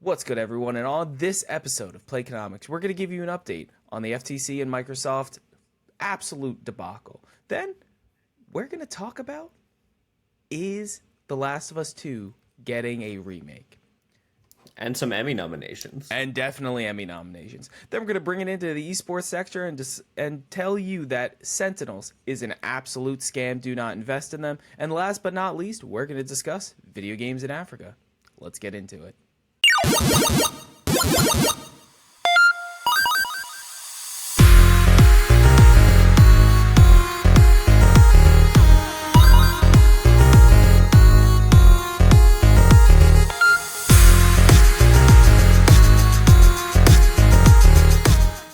What's good, everyone? And on this episode of Playconomics, we're going to give you an update on the FTC and Microsoft absolute debacle. Then, we're going to talk about, is The Last of Us 2 getting a remake? And some Emmy nominations. And definitely Emmy nominations. Then we're going to bring it into the esports sector and tell you that Sentinels is an absolute scam. Do not invest in them. And last but not least, we're going to discuss video games in Africa. Let's get into it.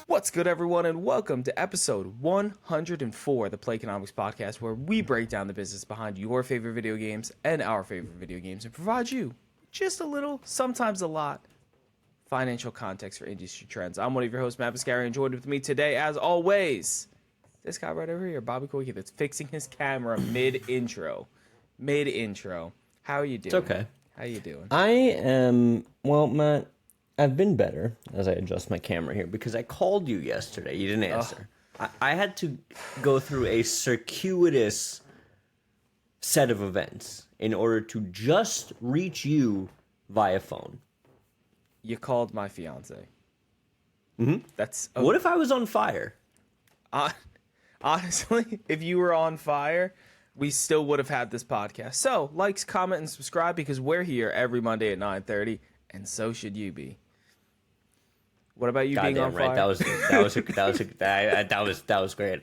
What's good, everyone, and welcome to episode 104 of the Playconomics podcast, where we break down the business behind your favorite video games and our favorite video games and provide you just a little, sometimes a lot, financial context for industry trends. I'm one of your hosts, Matt Mascari, and joined with me today, as always, this guy right over here, Bobby Kawecki, that's fixing his camera mid-intro. How are you doing? It's okay. How you doing? I am, well, Matt, I've been better as I adjust my camera here because I called you yesterday. You didn't answer. I had to go through a circuitous set of events in order to just reach you via phone. You called my fiance. Mm-hmm. That's What if I was on fire? Honestly, if you were on fire, we still would have had this podcast. So, likes, comment, and subscribe because we're here every Monday at 9:30, and so should you be. What about you being on fire? That was great.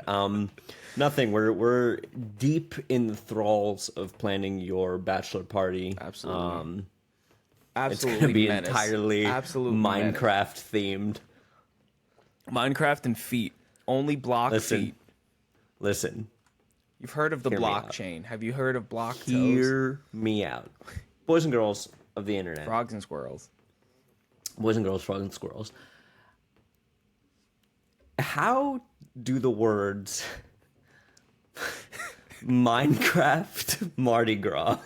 Nothing. We're deep in the thralls of planning your bachelor party. Absolutely. It's going to be entirely Minecraft themed. Minecraft and feet. Only block feet. Listen. You've heard of the blockchain. Have you heard of block toes? Hear me out. Boys and girls of the internet. Frogs and squirrels. Boys and girls, frogs and squirrels. How do the words Minecraft Mardi Gras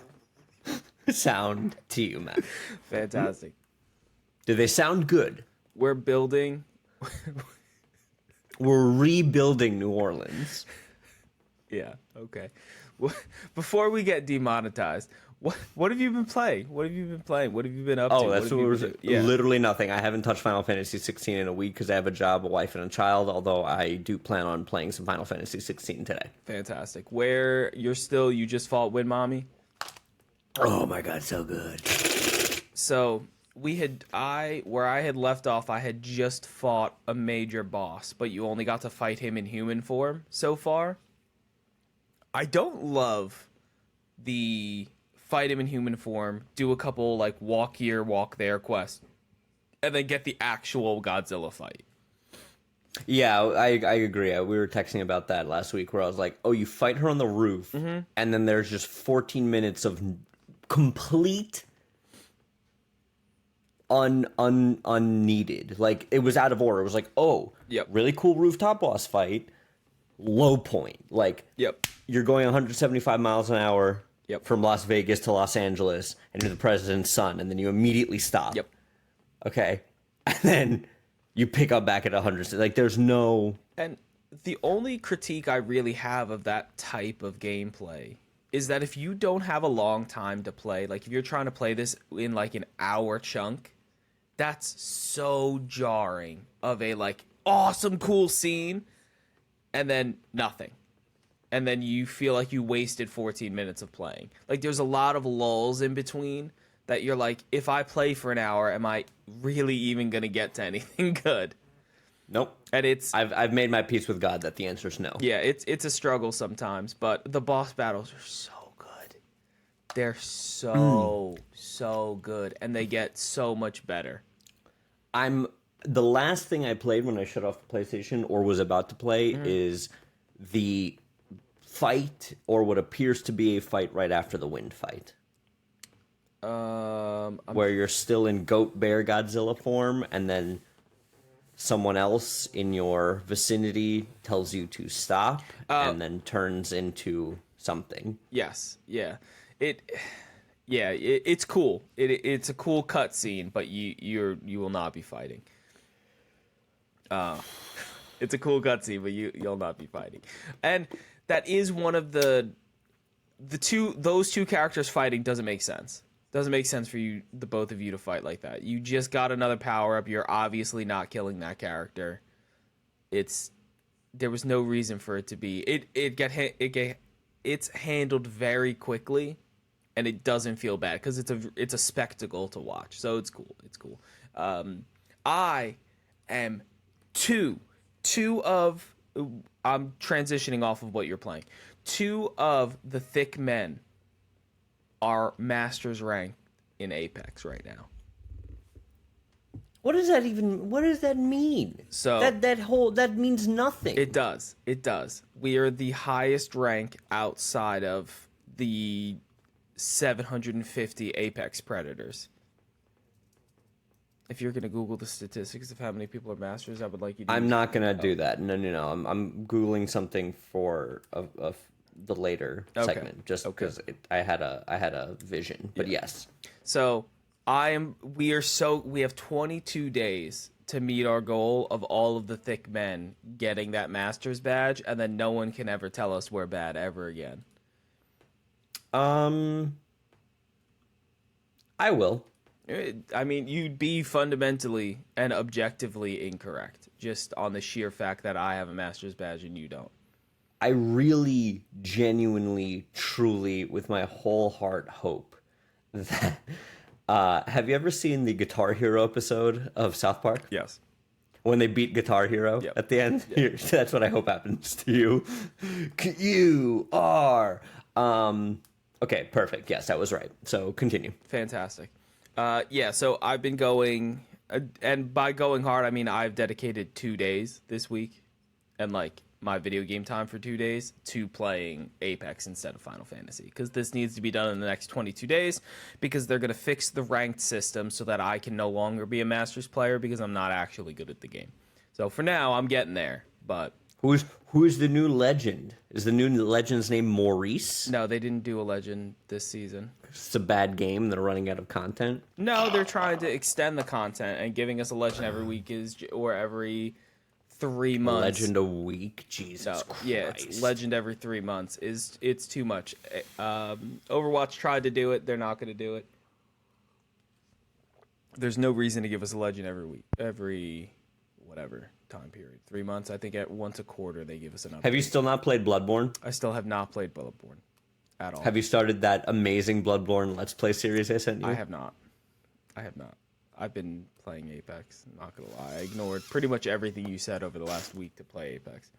sound to you, Matt? Fantastic. Do they sound good? We're building. We're rebuilding New Orleans. Yeah, okay. Before we get demonetized, what have you been playing? What have you been up to? Oh, that's literally nothing. I haven't touched Final Fantasy 16 in a week because I have a job, a wife, and a child, although I do plan on playing some Final Fantasy 16 today. Fantastic. Where you just fought Win Mommy? Oh my god, so good. So where I had left off, I had just fought a major boss, but you only got to fight him in human form so far. I don't love the fight him in human form, do a couple like walk here, walk there quests, and then get the actual Godzilla fight. Yeah, I agree. We were texting about that last week where I was like, oh, you fight her on the roof, and then there's just 14 minutes of complete unneeded. Like, it was out of order. It was like, oh, yep, really cool rooftop boss fight, low point. Like, yep, you're going 175 miles an hour. Yep. From Las Vegas to Los Angeles, and you're the president's son, and then you immediately stop. Yep. Okay. And then you pick up back at 100. Like, there's no... And the only critique I really have of that type of gameplay is that if you don't have a long time to play, like if you're trying to play this in like an hour chunk, that's so jarring of a like awesome, cool scene, and then nothing. And then you feel like you wasted 14 minutes of playing. Like, there's a lot of lulls in between that you're like, if I play for an hour, am I really even going to get to anything good? Nope. And I've made my peace with God that the answer is no. Yeah, it's a struggle sometimes, but the boss battles are so good. They're so good, and they get so much better. The last thing I played when I shut off the PlayStation or was about to play is the fight, or what appears to be a fight right after the wind fight. Where you're still in goat bear Godzilla form, and then someone else in your vicinity tells you to stop, and then turns into something. Yes, yeah. Yeah, it's cool. It's a cool cutscene, but you will not be fighting. It's a cool cutscene, but you'll not be fighting. And that is one of those two characters fighting doesn't make sense. Doesn't make sense for the both of you to fight like that. You just got another power up. You're obviously not killing that character. There was no reason for it to be. It's handled very quickly, and it doesn't feel bad because it's a spectacle to watch. So it's cool. It's cool. I am two of. I'm transitioning off of what you're playing. 2 of the thick men are masters ranked in Apex right now. What does that mean? So that means nothing. It does. We are the highest rank outside of the 750 Apex Predators. If you're gonna Google the statistics of how many people are masters, I would like you to. I'm not gonna do that. No. I'm Googling something for the later segment, just because I had a vision. But yes. So we have 22 days to meet our goal of all of the thick men getting that master's badge, and then no one can ever tell us we're bad ever again. I will. I mean, you'd be fundamentally and objectively incorrect just on the sheer fact that I have a master's badge and you don't. I really, genuinely, truly, with my whole heart, hope that. Have you ever seen the Guitar Hero episode of South Park? Yes. When they beat Guitar Hero at the end? Yep. That's what I hope happens to you. You are. Okay, perfect. Yes, that was right. So continue. Fantastic. So I've been going, and by going hard, I mean I've dedicated 2 days this week, and like my video game time for 2 days to playing Apex instead of Final Fantasy, because this needs to be done in the next 22 days, because they're going to fix the ranked system so that I can no longer be a Masters player because I'm not actually good at the game. So for now, I'm getting there, but... Who's the new legend? Is the new legend's name Maurice? No, they didn't do a legend this season. It's a bad game. They're running out of content. No, they're trying to extend the content, and giving us a legend every week or every 3 months. A legend a week? Jesus Christ. Yeah, it's legend every 3 months. It's too much. Overwatch tried to do it. They're not going to do it. There's no reason to give us a legend every week, every whatever time period. 3 months. I think at once a quarter they give us an update. Have you still not played Bloodborne? I still have not played Bloodborne at all. Have you started that amazing Bloodborne Let's Play series I sent you? I have not. I've been playing Apex, not gonna lie. I ignored pretty much everything you said over the last week to play Apex.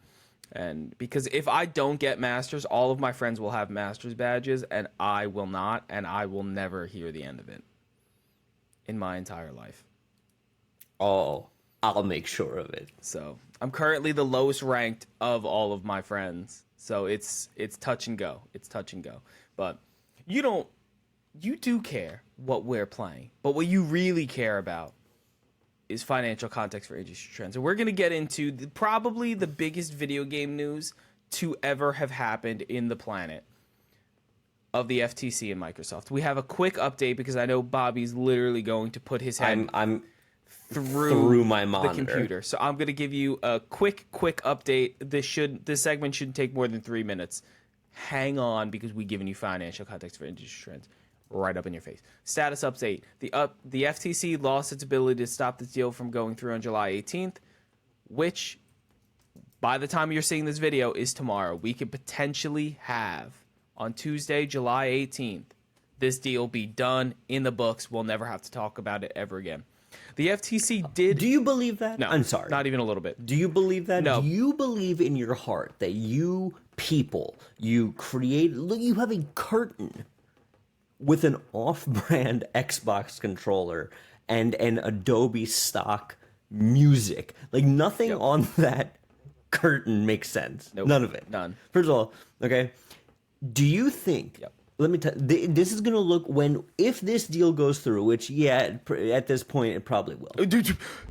And because if I don't get Masters, all of my friends will have Masters badges, and I will not, and I will never hear the end of it in my entire life. Oh, I'll make sure of it. So I'm currently the lowest ranked of all of my friends. So it's touch and go. It's touch and go. But you do care what we're playing. But what you really care about is financial context for industry trends. And we're going to get into probably the biggest video game news to ever have happened in the planet of the FTC and Microsoft. We have a quick update because I know Bobby's literally going to put his head I'm through my monitor. The computer. So I'm going to give you a quick update. This segment shouldn't take more than 3 minutes. Hang on, because we're giving you financial context for industry trends right up in your face. Status update. The FTC lost its ability to stop this deal from going through on July 18th, which by the time you're seeing this video is tomorrow. We could potentially have on Tuesday, July 18th, this deal be done in the books. We'll never have to talk about it ever again. The FTC did... Do you believe that? No. I'm sorry. Not even a little bit. Do you believe that? No. Do you believe in your heart that you people, you have a curtain with an off-brand Xbox controller and an Adobe stock music? Like, nothing on that curtain makes sense. Nope. None of it. None. First of all, okay, do you think... Yep. Let me tell you, this is going to look if this deal goes through, which, at this point, it probably will.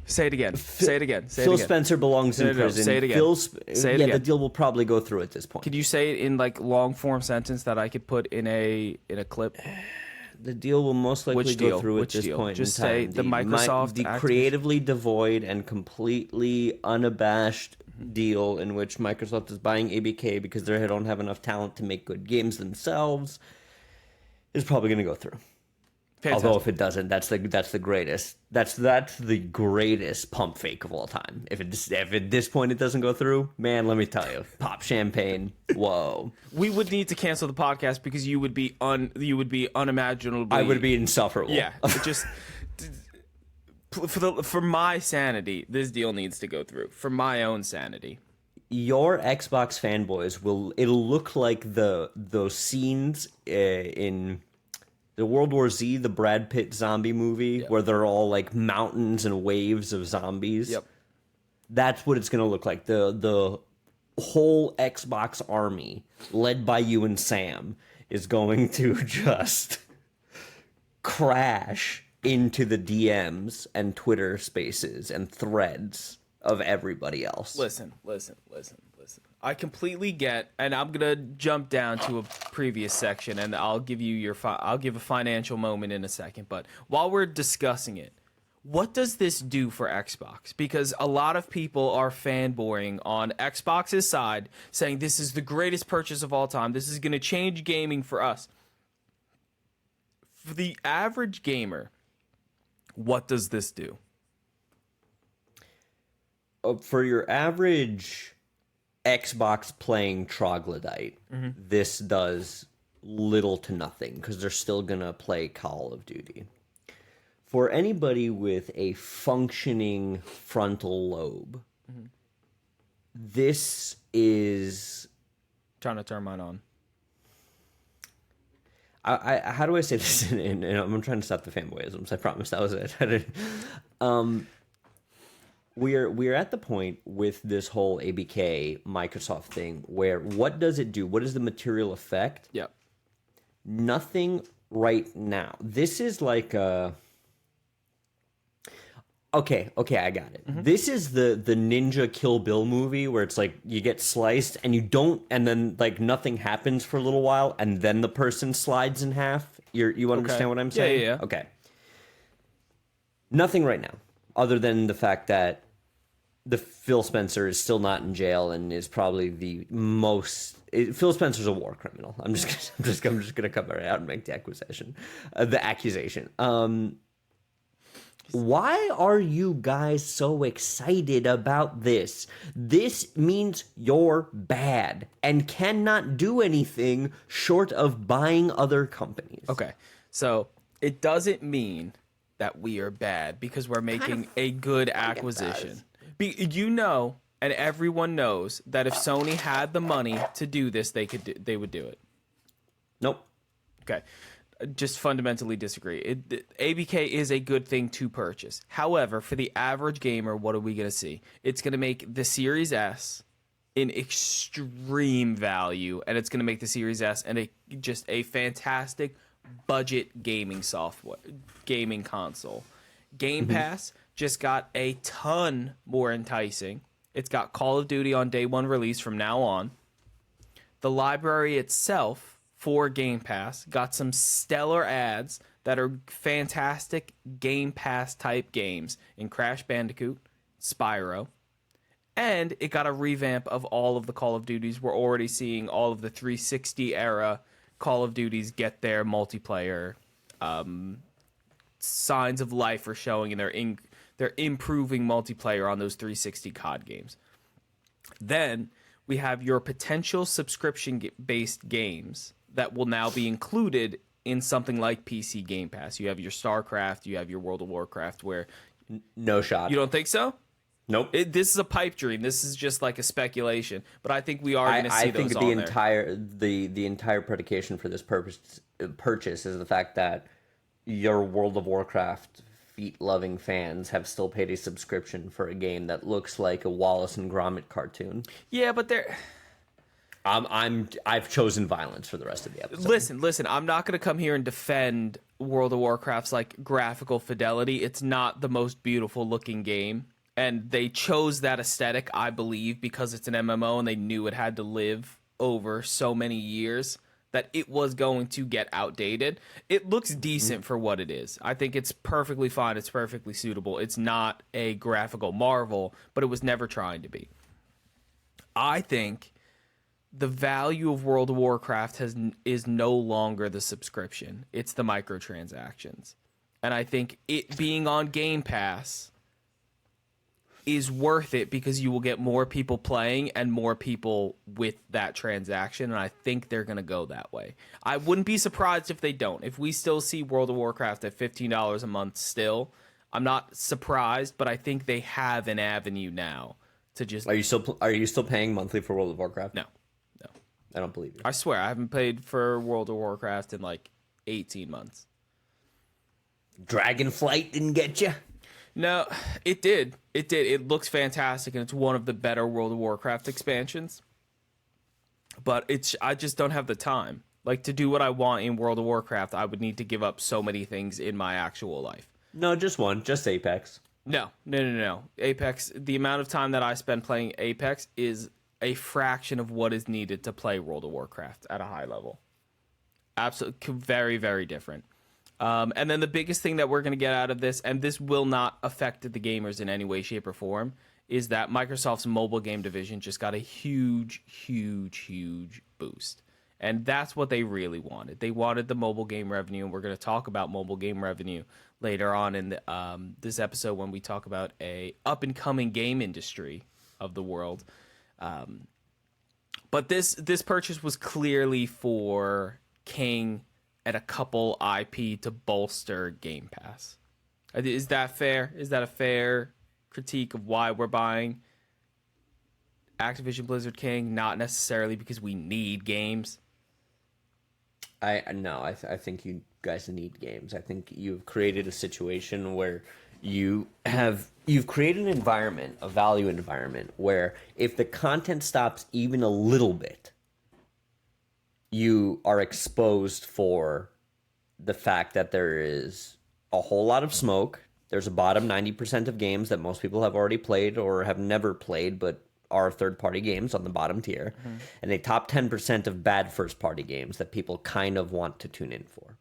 Say it again. Say it again. Phil Spencer belongs in prison. Say it again. Say it again. The deal will probably go through at this point. Could you say it in like long form sentence that I could put in a clip? The deal will most likely Which go deal? through Which at this deal? point Just in time. say the Microsoft the Activision- creatively devoid and completely unabashed deal in which Microsoft is buying ABK because they don't have enough talent to make good games themselves is probably going to go through. Fantastic. Although if it doesn't, that's the greatest. That's the greatest pump fake of all time. If at this point it doesn't go through, man, let me tell you, pop champagne. Whoa. We would need to cancel the podcast because you would be unimaginably. I would be insufferable. Yeah, it just for my sanity, this deal needs to go through. For my own sanity. Your Xbox fanboys it'll look like those scenes in the World War Z, the Brad Pitt zombie movie, where they're all like mountains and waves of zombies. Yep. That's what it's going to look like. The whole Xbox army, led by you and Sam, is going to just crash into the DMs and Twitter spaces and threads of everybody else. Listen. I completely get, and I'm gonna jump down to a previous section, and I'll give you I'll give a financial moment in a second. But while we're discussing it, what does this do for Xbox? Because a lot of people are fanboying on Xbox's side, saying this is the greatest purchase of all time. This is gonna change gaming for us. For the average gamer, what does this do? For your average Xbox playing troglodyte, this does little to nothing because they're still gonna play Call of Duty. For anybody with a functioning frontal lobe, this is Trying to turn mine on. how do I say this? And I'm trying to stop the fanboyisms. I promise that was it. We're at the point with this whole ABK Microsoft thing where what does it do? What is the material effect? Yep. Nothing right now. This is like a... Okay, I got it. This is the Ninja Kill Bill movie where it's like you get sliced and you don't, and then like nothing happens for a little while, and then the person slides in half. You understand what I'm saying? Yeah. Okay. Nothing right now, other than the fact that the Phil Spencer is still not in jail and is probably the most. Phil Spencer's a war criminal. I'm just gonna come right out and make the accusation. Why are you guys so excited about this? This means you're bad and cannot do anything short of buying other companies. Okay, so it doesn't mean that we are bad because we're making a good acquisition. You know, and everyone knows that if Sony had the money to do this, they would do it. Nope. Okay. Just fundamentally disagree. ABK is a good thing to purchase. However, for the average gamer, what are we going to see? It's going to make the Series S in extreme value, and it's going to make the Series S and just a fantastic budget gaming console. Game Pass just got a ton more enticing. It's got Call of Duty on day one release from now on. The library itself for Game Pass got some stellar ads that are fantastic Game Pass type games in Crash Bandicoot, Spyro, and it got a revamp of all of the Call of Duties. We're already seeing all of the 360 era Call of Duties get their multiplayer signs of life are showing, and they're improving multiplayer on those 360 COD games. Then we have your potential subscription-based games that will now be included in something like PC Game Pass. You have your StarCraft, you have your World of Warcraft, where... No shot. You don't think so? Nope. This is a pipe dream. This is just like a speculation. But I think we are going to see those on there. I think the entire predication for this purchase is the fact that your World of Warcraft feet-loving fans have still paid a subscription for a game that looks like a Wallace and Gromit cartoon. Yeah, but they're... I've chosen violence for the rest of the episode. Listen. I'm not going to come here and defend World of Warcraft's like graphical fidelity. It's not the most beautiful looking game, and they chose that aesthetic, I believe, because it's an MMO and they knew it had to live over so many years. that it was going to get outdated. It looks decent for what it is. I think it's perfectly fine. It's perfectly suitable. It's not a graphical marvel, but it was never trying to be. I think the value of World of Warcraft is no longer the subscription. It's the microtransactions. And I think it being on Game Pass is worth it because you will get more people playing and more people with that transaction, and I think they're going to go that way. I wouldn't be surprised if they don't. If we still see World of Warcraft at $15 a month still, I'm not surprised, but I think they have an avenue now to just... Are you still paying monthly for World of Warcraft? No. I don't believe you. I swear, I haven't paid for World of Warcraft in like 18 months. Dragonflight didn't get you? No, it did. It did. It looks fantastic, and it's one of the better World of Warcraft expansions. But I just don't have the time. Like, to do what I want in World of Warcraft, I would need to give up so many things in my actual life. No, just one. Just Apex. No. Apex, the amount of time that I spend playing Apex is a fraction of what is needed to play World of Warcraft at a high level. Absolutely, very, very different. And then the biggest thing that we're going to get out of this, and this will not affect the gamers in any way, shape, or form, is that Microsoft's mobile game division just got a huge, huge, huge boost. And that's what they really wanted. They wanted the mobile game revenue, and we're going to talk about mobile game revenue later on in this episode when we talk about a up-and-coming game industry of the world. But this purchase was clearly for King and a couple IP to bolster Game Pass. Is that fair? Is that a fair critique of why we're buying Activision Blizzard King? Not necessarily because we need games. I think you guys need games. I think you've created a situation where you've created an environment, a value environment, where if the content stops even a little bit, you are exposed for the fact that there is a whole lot of smoke. There's a bottom 90% of games that most people have already played or have never played, but are third-party games on the bottom tier, and a top 10% of bad first-party games that people kind of want to tune in for.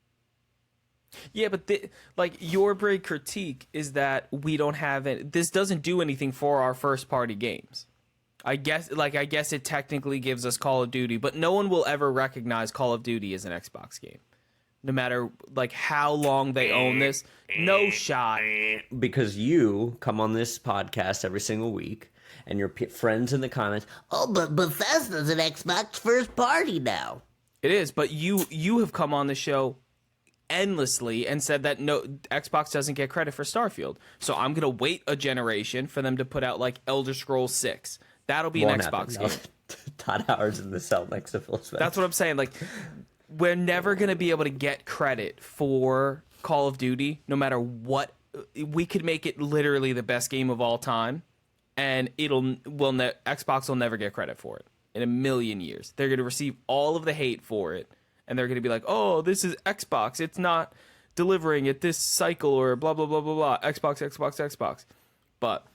Yeah, but your big critique is that we don't have it. This doesn't do anything for our first-party games. I guess it technically gives us Call of Duty, but no one will ever recognize Call of Duty as an Xbox game, no matter how long they own this. No shot. Because you come on this podcast every single week, and your friends in the comments, oh, but Bethesda's an Xbox first party now. It is, but you have come on the show endlessly and said that no, Xbox doesn't get credit for Starfield. So I'm gonna wait a generation for them to put out Elder Scrolls 6. That'll be an Xbox game. Todd Howard's in the cell next to Phil Spencer. That's what I'm saying. We're never gonna be able to get credit for Call of Duty, no matter what. We could make it literally the best game of all time, and Xbox will never get credit for it in a million years. They're gonna receive all of the hate for it, and they're gonna be like, "Oh, this is Xbox. It's not delivering at this cycle," or blah blah blah blah blah. Xbox. But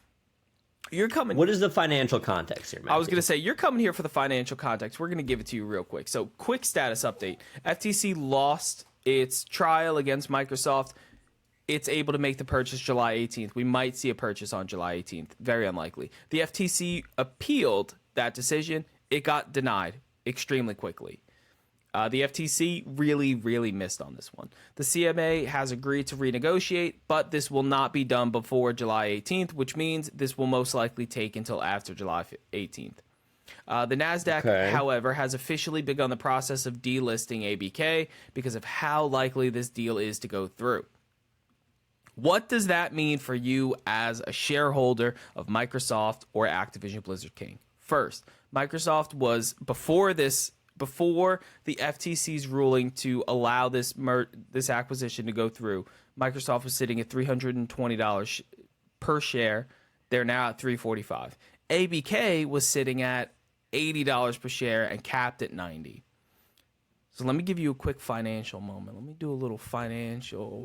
you're coming. What is the financial context here, Matthew? I was going to say, you're coming here for the financial context. We're going to give it to you real quick. So, quick status update. FTC lost its trial against Microsoft. It's able to make the purchase July 18th. We might see a purchase on July 18th. Very unlikely. The FTC appealed that decision. It got denied extremely quickly. The FTC really, really missed on this one. The CMA has agreed to renegotiate, but this will not be done before July 18th, which means this will most likely take until after July 18th. The NASDAQ, however, has officially begun the process of delisting ABK because of how likely this deal is to go through. What does that mean for you as a shareholder of Microsoft or Activision Blizzard King? First, Microsoft was, before the FTC's ruling to allow this acquisition to go through, Microsoft was sitting at $320 per share. They're now at $345. ABK was sitting at $80 per share and capped at $90. So let me give you a quick financial moment. Let me do a little financial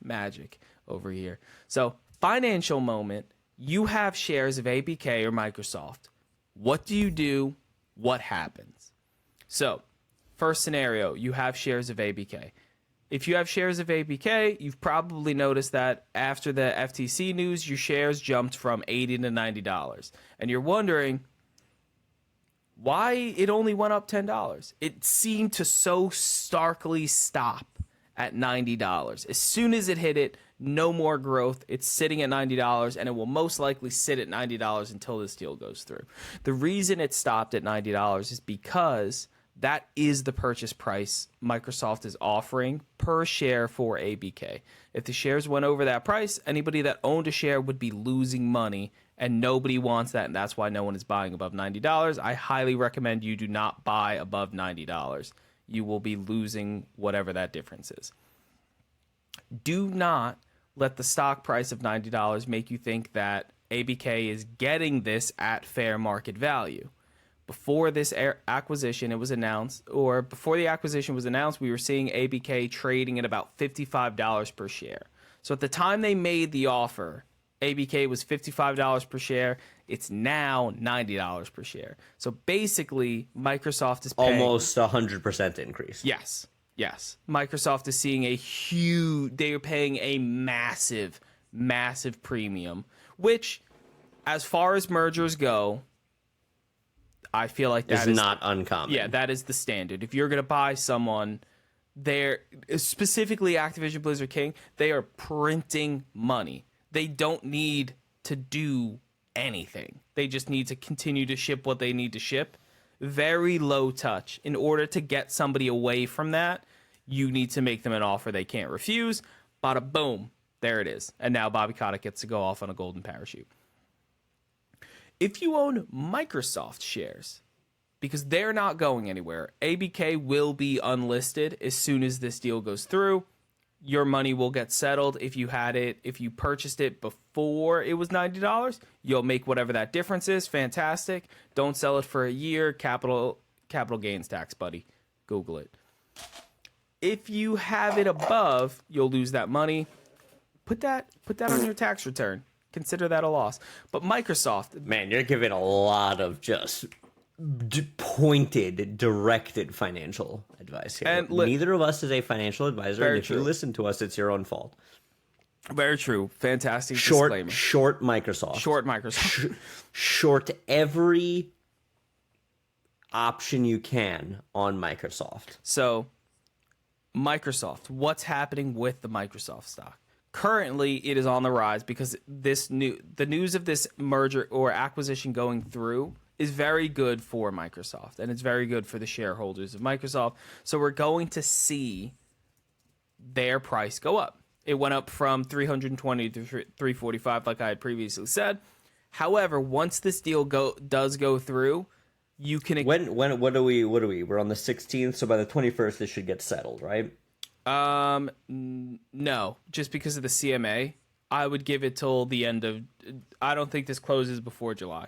magic over here. So, financial moment, you have shares of ABK or Microsoft. What do you do? What happens? So, First scenario, you have shares of ABK. If you have shares of ABK, you've probably noticed that after the FTC news, your shares jumped from $80 to $90. And you're wondering why it only went up $10. It seemed to so starkly stop at $90. As soon as it hit it, no more growth. It's sitting at $90, and it will most likely sit at $90 until this deal goes through. The reason it stopped at $90 is because that is the purchase price Microsoft is offering per share for ABK. If the shares went over that price, anybody that owned a share would be losing money, and nobody wants that, and that's why no one is buying above $90. I highly recommend you do not buy above $90. You will be losing whatever that difference is. Do not let the stock price of $90 make you think that ABK is getting this at fair market value. Before this acquisition it was announced, or before the acquisition was announced, we were seeing ABK trading at about $55 per share. So at the time they made the offer, ABK was $55 per share. It's now $90 per share. So basically, Microsoft is paying almost 100% increase. Yes. Yes. Microsoft is seeing they are paying a massive, massive premium, which, as far as mergers go, I feel like that is not uncommon. Yeah, that is the standard. If you're going to buy someone, they're specifically Activision Blizzard King, they are printing money. They don't need to do anything. They just need to continue to ship what they need to ship. Very low touch. In order to get somebody away from that, you need to make them an offer they can't refuse. Bada boom. There it is. And now Bobby Kotick gets to go off on a golden parachute. If you own Microsoft shares, because they're not going anywhere, ABK will be unlisted as soon as this deal goes through. Your money will get settled. If you purchased it before it was $90, you'll make whatever that difference is. Fantastic. Don't sell it for a year. Capital gains tax, buddy. Google it. If you have it above, you'll lose that money. Put that on your tax return. Consider that a loss. But Microsoft, man, you're giving a lot of just pointed, directed financial advice here. And neither of us is a financial advisor, and if you listen to us, it's your own fault. Very true. Fantastic disclaimer. Short Microsoft. Short every option you can on Microsoft. So, Microsoft, what's happening with the Microsoft stock? Currently, it is on the rise because the news of this merger or acquisition going through is very good for Microsoft, and it's very good for the shareholders of Microsoft. So we're going to see their price go up. It went up from $320 to $345, like I had previously said. However, once this deal does go through, you can what do we? We're on the 16th, so by the 21st, this should get settled, right? No, just because of the CMA, I would give it till the end of. I don't think this closes before July.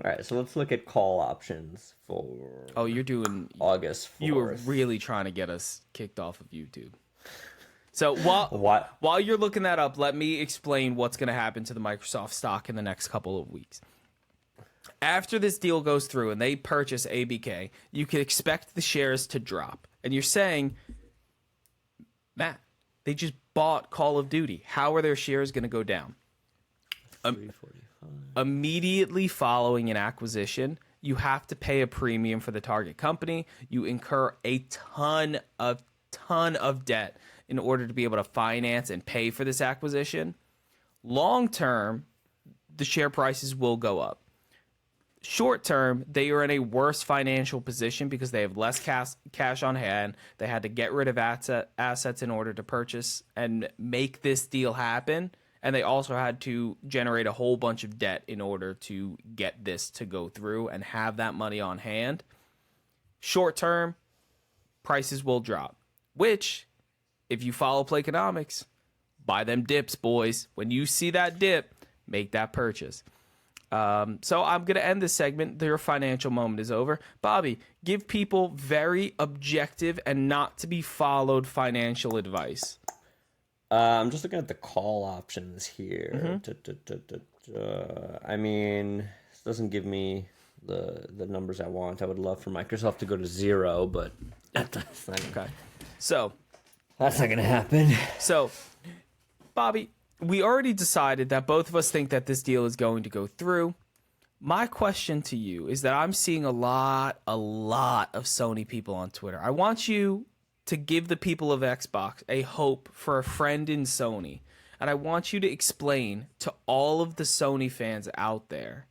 All right, so let's look at call options for. Oh, you're doing August 4th. You were really trying to get us kicked off of YouTube. So while you're looking that up, let me explain what's going to happen to the Microsoft stock in the next couple of weeks. After this deal goes through and they purchase ABK, you can expect the shares to drop. And you're saying, Matt, they just bought Call of Duty. How are their shares going to go down? Immediately following an acquisition, you have to pay a premium for the target company. You incur a ton of debt in order to be able to finance and pay for this acquisition. Long term, the share prices will go up. Short term, they are in a worse financial position because they have less cash on hand. They had to get rid of assets in order to purchase and make this deal happen. And they also had to generate a whole bunch of debt in order to get this to go through and have that money on hand. Short term, prices will drop, which, if you follow Playconomics, buy them dips, boys. When you see that dip, make that purchase. So I'm going to end this segment. Their financial moment is over. Bobby, give people very objective and not to be followed financial advice. I'm just looking at the call options here. I mean, this doesn't give me the numbers I want. I would love for Microsoft to go to 0, but that's not Okay. So, that's not gonna happen. So, Bobby, we already decided that both of us think that this deal is going to go through. My question to you is that I'm seeing a lot of Sony people on Twitter. I want you to give the people of Xbox a hope for a friend in Sony. And I want you to explain to all of the Sony fans out there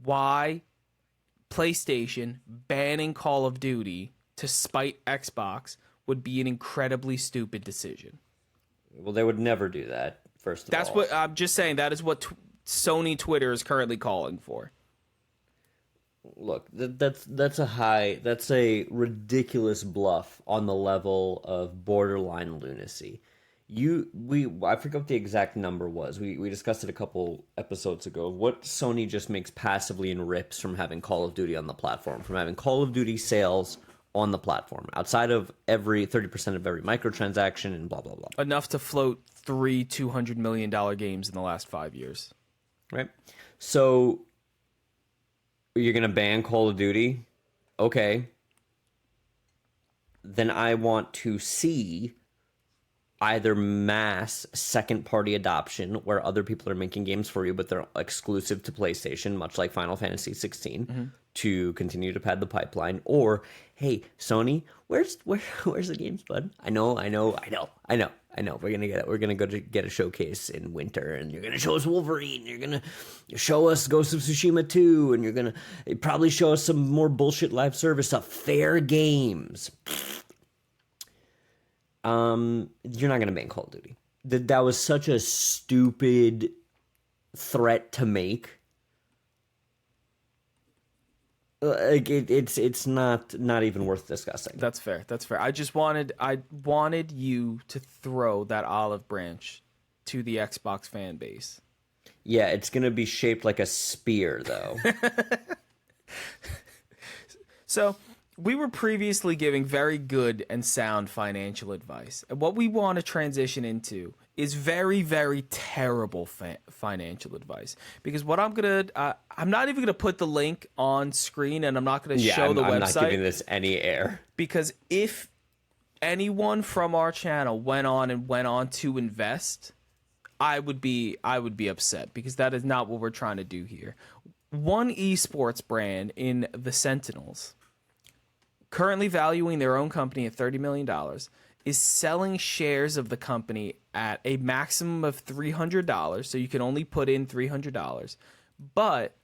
why PlayStation banning Call of Duty to spite Xbox would be an incredibly stupid decision. Well, they would never do that, first of all. That's what I'm just saying. That is what Sony Twitter is currently calling for. Look, that's a ridiculous bluff on the level of borderline lunacy. I forget what the exact number was. We discussed it a couple episodes ago. What Sony just makes passively in rips from having Call of Duty on the platform, from having Call of Duty sales on the platform, outside of every 30% of every microtransaction and blah blah blah. Enough to float 3 $200 million games in the last 5 years. Right. So you're gonna ban Call of Duty? Okay. Then I want to see either mass second-party adoption where other people are making games for you, but they're exclusive to PlayStation, much like Final Fantasy 16, to continue to pad the pipeline. Or, hey, Sony, where's the games, bud? I know. We're gonna go to get a showcase in winter, and you're gonna show us Wolverine. You're gonna show us Ghost of Tsushima 2, and you're gonna probably show us some more bullshit live service stuff. Fair games. You're not gonna ban Call of Duty. That was such a stupid threat to make. Like it's not even worth discussing. That's fair. I wanted you to throw that olive branch to the Xbox fan base. Yeah, it's gonna be shaped like a spear, though. So, we were previously giving very good and sound financial advice. And what we want to transition into is very, very terrible financial advice. Because what I'm not even going to put the link on screen, and I'm not going to show the website. I'm not giving this any air. Because if anyone from our channel went on to invest, I would be upset, because that is not what we're trying to do here. One esports brand in the Sentinels, currently valuing their own company at $30 million, is selling shares of the company at a maximum of $300. So you can only put in $300. But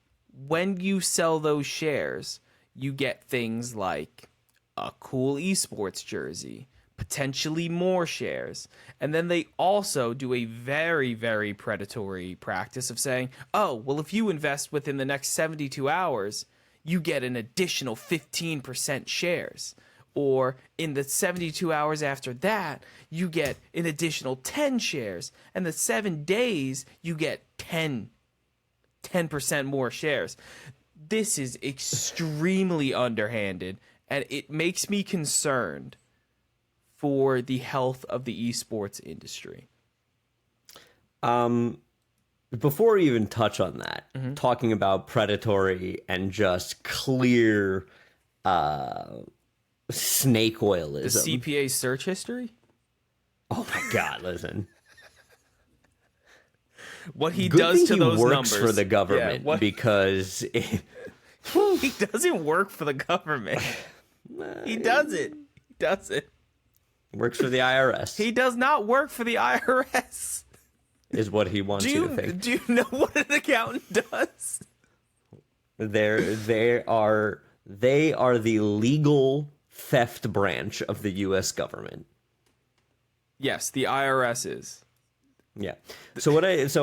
when you sell those shares, you get things like a cool esports jersey, potentially more shares. And then they also do a very, very predatory practice of saying, oh, well, if you invest within the next 72 hours, you get an additional 15% shares. Or in the 72 hours after that, you get an additional 10 shares. And the 7 days, you get 10% more shares. This is extremely underhanded, and it makes me concerned for the health of the esports industry. Before we even touch on that, talking about predatory and just clear snake oilism. The CPA search history? Oh my God, listen. What he does to those numbers. He works for the government, because... He doesn't work for the government. He does it. He does it. Works for the IRS. He does not work for the IRS. Is what he wants you to think. Do you know what an accountant does? They are the legal theft branch of the U.S. government. Yes, the IRS is. Yeah. So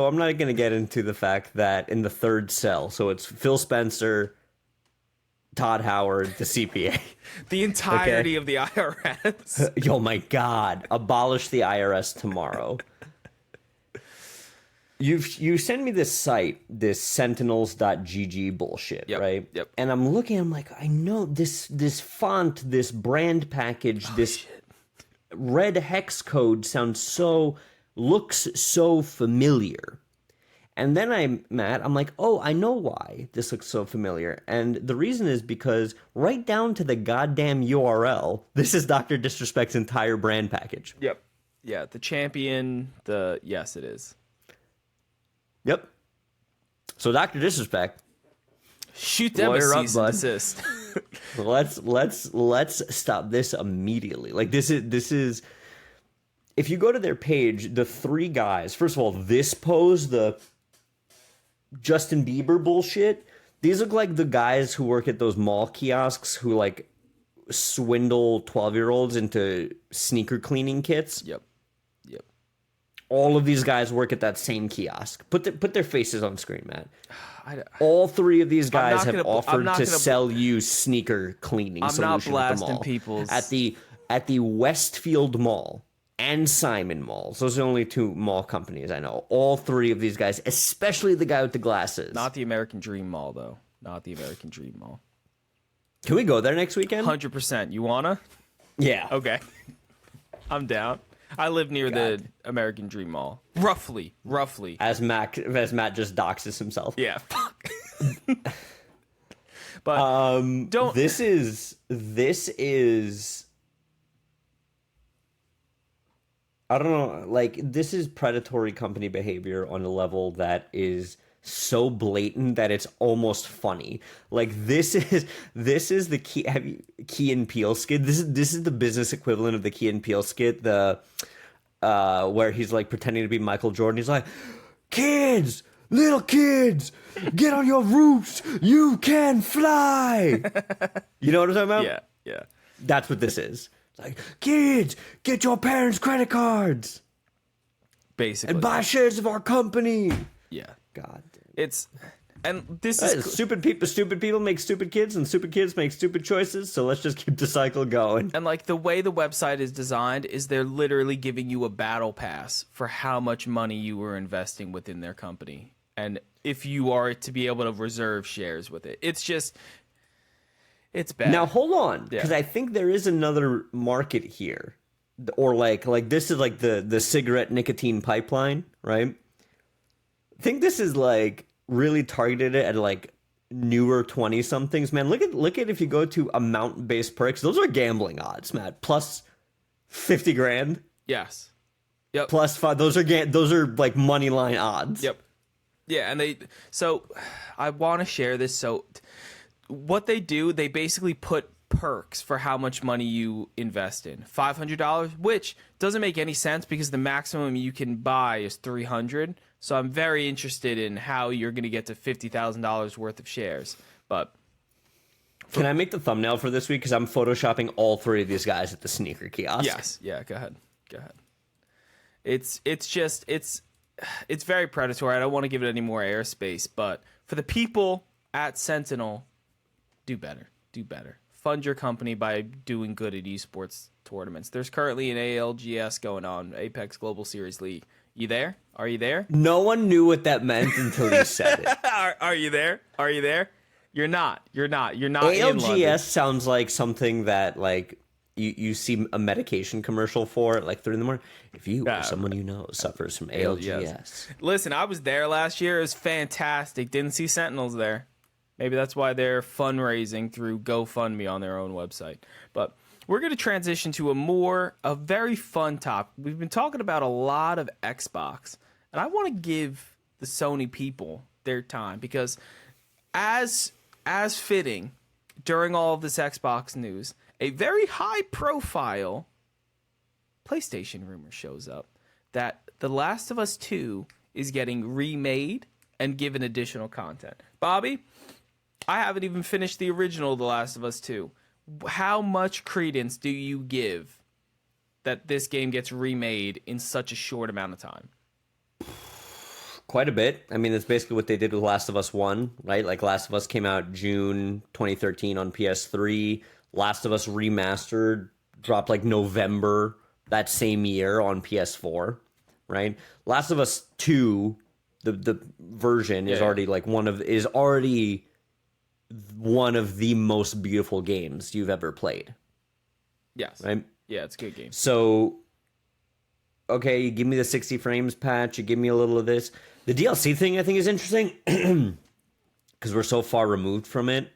I'm not going to get into the fact that in the third cell, so it's Phil Spencer, Todd Howard, the CPA. The entirety of the IRS. Oh my God. Abolish the IRS tomorrow. You send me this site, this sentinels.gg bullshit, right? Yep. And I'm like, I know this font, this brand package, this red hex code looks so familiar. And then I'm like, oh, I know why this looks so familiar. And the reason is because right down to the goddamn URL, this is Dr. Disrespect's entire brand package. Yep. Yeah, the champion, yes, it is. Yep. So Dr. Disrespect, shoot them a cease and desist. let's stop this immediately. Like this is if you go to their page, the three guys, first of all, this pose, the Justin Bieber bullshit, these look like the guys who work at those mall kiosks who like swindle 12-year-olds into sneaker cleaning kits. Yep. All of these guys work at that same kiosk. Put their faces on screen, Matt. All three of these guys have offered to sell you sneaker cleaning solution not at the blasting mall. people's At the Westfield Mall and Simon Malls. Those are the only two mall companies I know. All three of these guys, especially the guy with the glasses. Not the American Dream Mall, though. Not the American Dream Mall. Can we go there next weekend? 100%. You wanna? Yeah. Okay. I'm down. I live near the American Dream Mall. Roughly. As Matt just doxes himself. Yeah. Fuck. But don't. This is. I don't know. Like, this is predatory company behavior on a level that is so blatant that it's almost funny. Like, this is the Key and Peele skit. This is the business equivalent of the Key and Peele skit. The where he's like pretending to be Michael Jordan. He's like, kids, little kids, get on your roofs. You can fly. You know what I'm talking about? Yeah. That's what this is. It's like, kids, get your parents' credit cards. Basically. And buy shares of our company. Yeah. God. This is stupid people make stupid kids, and stupid kids make stupid choices, so let's just keep the cycle going. And like the way the website is designed is they're literally giving you a battle pass for how much money you were investing within their company. And if you are to be able to reserve shares with it. It's bad. Now hold on, because I think there is another market here. Or like this is like the cigarette nicotine pipeline, right? I think this is like really targeted at like newer 20-somethings. Man, look at if you go to amount-based perks, those are gambling odds, Matt. Plus 50 grand. Yes. Yep. Plus 5. Those are like money line odds. Yep. Yeah, and so I want to share this. So what they do, they basically put perks for how much money you invest in. $500, which doesn't make any sense because the maximum you can buy is $300. So I'm very interested in how you're going to get to $50,000 worth of shares. But can I make the thumbnail for this week? Because I'm photoshopping all three of these guys at the sneaker kiosk. Yes. Yeah. Go ahead. It's very predatory. I don't want to give it any more airspace, but for the people at Sentinel, do better. Fund your company by doing good at esports tournaments. There's currently an ALGS going on, Apex Global Series League. You there? Are you there? No one knew what that meant until you said it. Are you there? You're not. ALGS sounds like something that like you see a medication commercial for at like 3 a.m. If you or someone you know suffers from ALGS. Listen, I was there last year. It was fantastic. Didn't see Sentinels there. Maybe that's why they're fundraising through GoFundMe on their own website. But we're going to transition to a very fun topic. We've been talking about a lot of Xbox, and I want to give the Sony people their time because as fitting during all of this Xbox news, a very high-profile PlayStation rumor shows up that The Last of Us 2 is getting remade and given additional content. Bobby, I haven't even finished the original The Last of Us 2. How much credence do you give that this game gets remade in such a short amount of time? Quite a bit. I mean, that's basically what they did with Last of Us 1, right? Like, Last of Us came out June 2013 on PS3. Last of Us Remastered dropped like November that same year on PS4, right? Last of Us 2, the version is already like one of the most beautiful games you've ever played. Yes. Right? Yeah, it's a good game. So, okay, you give me the 60 frames patch, you give me a little of this. The DLC thing I think is interesting because we're so far removed from it,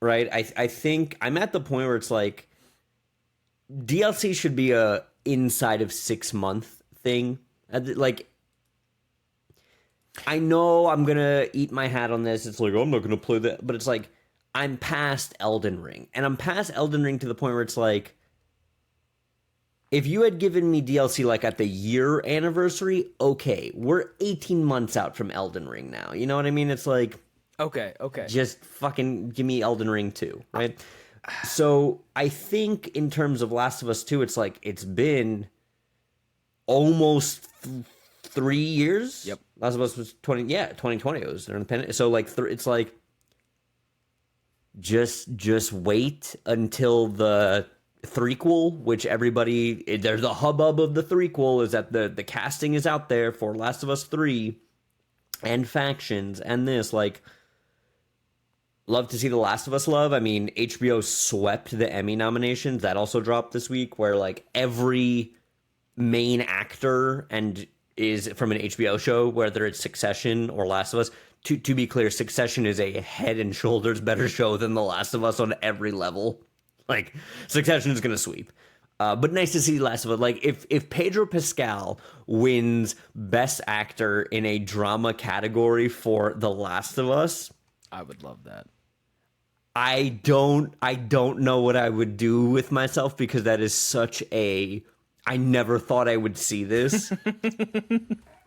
right? I think I'm at the point where it's like DLC should be a inside of 6 month thing. Like, I know I'm gonna eat my hat on this. It's like, oh, I'm not gonna play that, but it's like I'm past Elden Ring, and I'm past Elden Ring to the point where it's like, if you had given me DLC like at the year anniversary, okay, we're 18 months out from Elden Ring now. You know what I mean? It's like, Okay. just fucking give me Elden Ring 2, right? So I think in terms of Last of Us 2, it's like it's been almost 3 years. Yep. Last of Us was 2020. It was during the pandemic. So like it's like just wait until the threequel, which everybody, there's the hubbub of the threequel is that the casting is out there for Last of Us 3 and factions and this, like, love to see The Last of Us love. I mean, HBO swept the Emmy nominations. That also dropped this week, where like every main actor and is from an HBO show, whether it's Succession or Last of Us. To be clear, Succession is a head and shoulders better show than The Last of Us on every level. Like, Succession is going to sweep. But nice to see Last of Us. Like, if Pedro Pascal wins Best Actor in a drama category for The Last of Us, I would love that. I don't know what I would do with myself, because that is such a, I never thought I would see this.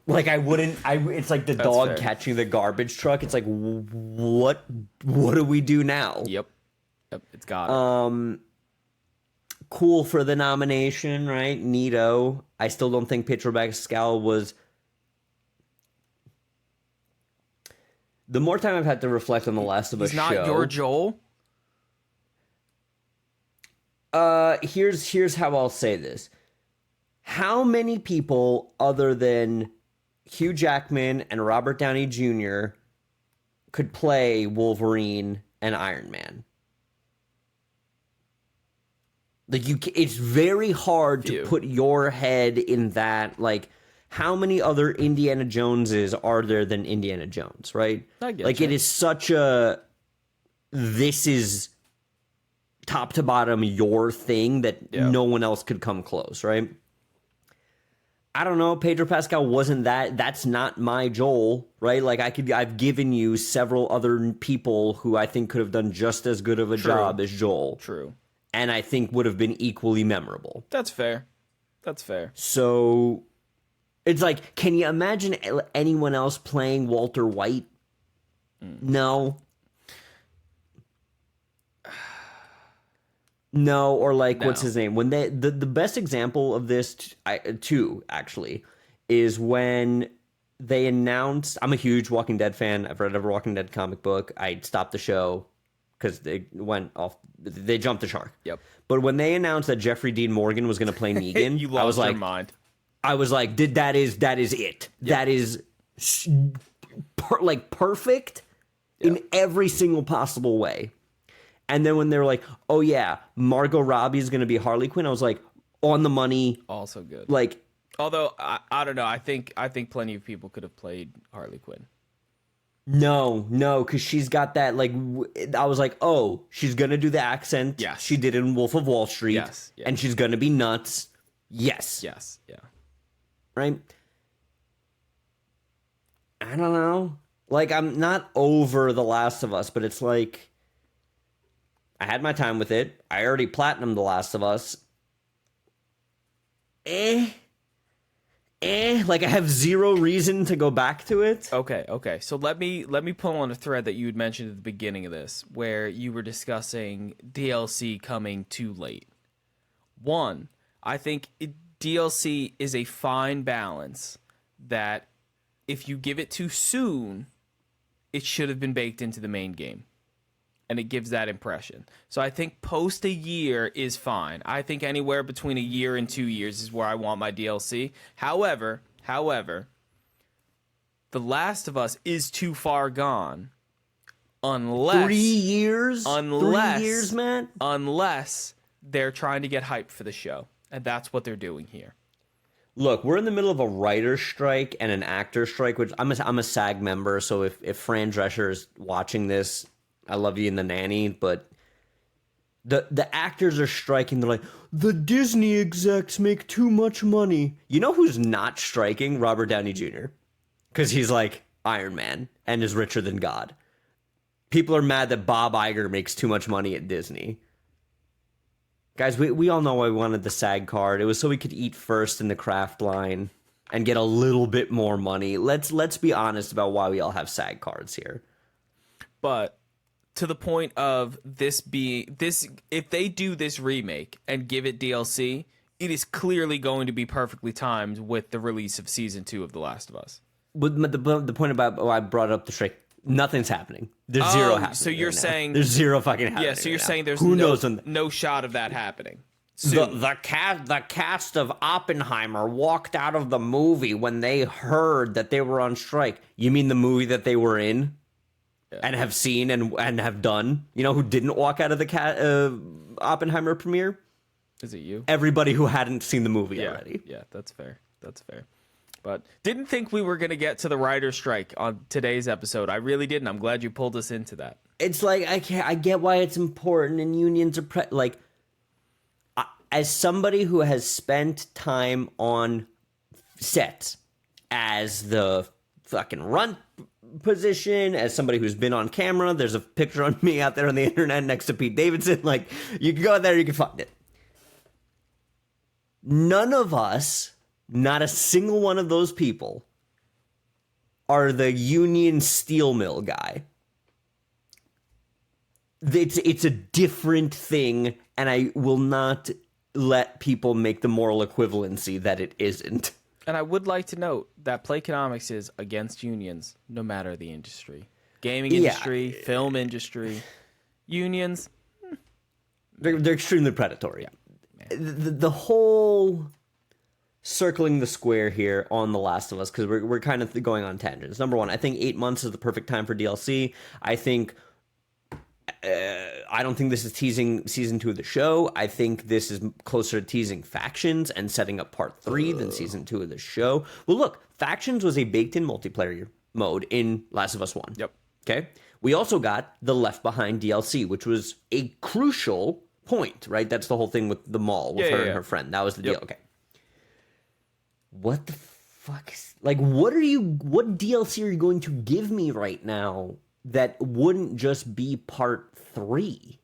Like, it's like the dog fair. catching the garbage truck. It's like, what do we do now? Yep, it's got it. Cool for the nomination, right? Neato. I still don't think Pedro Pascal was. The more time I've had to reflect on The Last of Us He's not show, your Joel. Here's how I'll say this. How many people other than Hugh Jackman and Robert Downey Jr. could play Wolverine and Iron Man? Like, it's very hard to put your head in that. Like, how many other Indiana Joneses are there than Indiana Jones, right? I get like, you. it is such a, this is top to bottom your thing that no one else could come close, right? I don't know. Pedro Pascal wasn't that. That's not my Joel, right? Like, I've given you several other people who I think could have done just as good of a job as Joel. True. And I think would have been equally memorable. That's fair. So it's like, can you imagine anyone else playing Walter White? No. No, or like, No. what's his name? When the best example of this, too, actually, is when they announced, I'm a huge Walking Dead fan. I've read every Walking Dead comic book. I stopped the show because they went off. They jumped the shark. Yep. But when they announced that Jeffrey Dean Morgan was going to play Negan, You lost your mind. I was like, that is it. Yep. That is perfect in every single possible way. And then when they were like, oh yeah, Margot Robbie is going to be Harley Quinn, I was like, on the money. Also good. Like, although I don't know, I think plenty of people could have played Harley Quinn. no, because she's got that, like, I was like, oh, she's going to do the accent she did in Wolf of Wall Street. Yes. And she's going to be nuts. Yes. Yeah. Right? I don't know. Like, I'm not over The Last of Us, but it's like, I had my time with it. I already platinumed The Last of Us. Like, I have zero reason to go back to it. Okay. So let me pull on a thread that you had mentioned at the beginning of this, where you were discussing DLC coming too late. One, I think DLC is a fine balance that if you give it too soon, it should have been baked into the main game. And it gives that impression. So I think post a year is fine. I think anywhere between a year and 2 years is where I want my DLC. However, The Last of Us is too far gone. Unless 3 years? 3 years, Matt? Unless they're trying to get hype for the show. And that's what they're doing here. Look, we're in the middle of a writer's strike and an actor's strike, which I'm a SAG member, so if Fran Drescher is watching this, I love you in The Nanny, but the actors are striking. They're like, the Disney execs make too much money. You know who's not striking? Robert Downey Jr. Because he's like Iron Man and is richer than God. People are mad that Bob Iger makes too much money at Disney. Guys, we all know why we wanted the SAG card. It was so we could eat first in the craft line and get a little bit more money. Let's be honest about why we all have SAG cards here. But to the point of this being this, if they do this remake and give it DLC, it is clearly going to be perfectly timed with the release of season 2 of The Last of Us. But the point about I brought up the strike, nothing's happening. There's zero happening. So you're saying there's zero fucking happening. Yeah, so you're saying there's no shot of that happening. The cast of Oppenheimer walked out of the movie when they heard that they were on strike. You mean the movie that they were in and have seen and have done? You know who didn't walk out of the Oppenheimer premiere? Is it you? Everybody who hadn't seen the movie already. Yeah, that's fair. That's fair. But didn't think we were going to get to the writer's strike on today's episode. I really didn't. I'm glad you pulled us into that. It's like, I get why it's important and unions are as somebody who has spent time on sets as the fucking runt position, as somebody who's been on camera, there's a picture on me out there on the internet next to Pete Davidson. Like, you can go there, you can find it. None of us, not a single one of those people, are the union steel mill guy. It's a different thing, and I will not let people make the moral equivalency that it isn't. And I would like to note that Playconomics is against unions, no matter the industry. Gaming industry, film industry, unions. They're extremely predatory. Yeah. The whole circling the square here on The Last of Us, because we're kind of going on tangents. Number one, I think 8 months is the perfect time for DLC. I don't think this is teasing season 2 of the show. I think this is closer to teasing Factions and setting up part 3 than season 2 of the show. Well, look, Factions was a baked-in multiplayer mode in Last of Us 1. Yep. Okay? We also got the Left Behind DLC, which was a crucial point, right? That's the whole thing with the mall, with her and her friend. That was the deal. Okay. What the fuck is... Like, what DLC are you going to give me right now that wouldn't just be part 3?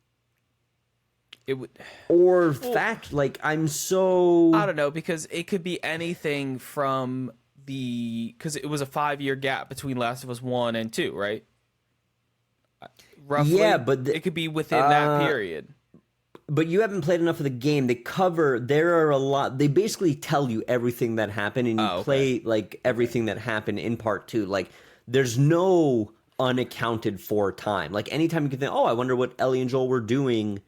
It would, or fact, like, I'm so... I don't know, because it could be anything from because it was a 5-year gap between Last of Us 1 and 2, right? Roughly. Yeah, but it could be within that period. But you haven't played enough of the game. There are a lot, they basically tell you everything that happened, and you play, like, everything that happened in part 2. Like, there's no unaccounted for time. Like, anytime you can think, I wonder what Ellie and Joel were doing,